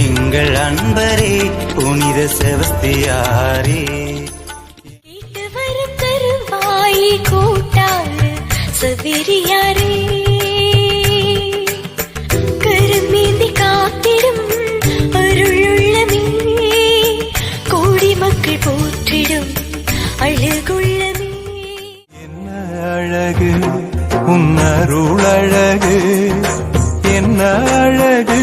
எங்கள் அன்பரே புனித செபஸ்தியாரே கேட்டு வரும் தருவாய் கூட்டாள சவேரியாரே கருமேந்தி காத்திடும் அருளுள்ளமே கோடி மக்கள் போற்றிடும் அழகுள்ளமே. என்ன அழகு உன் அருள் அழகு, என்ன அழகு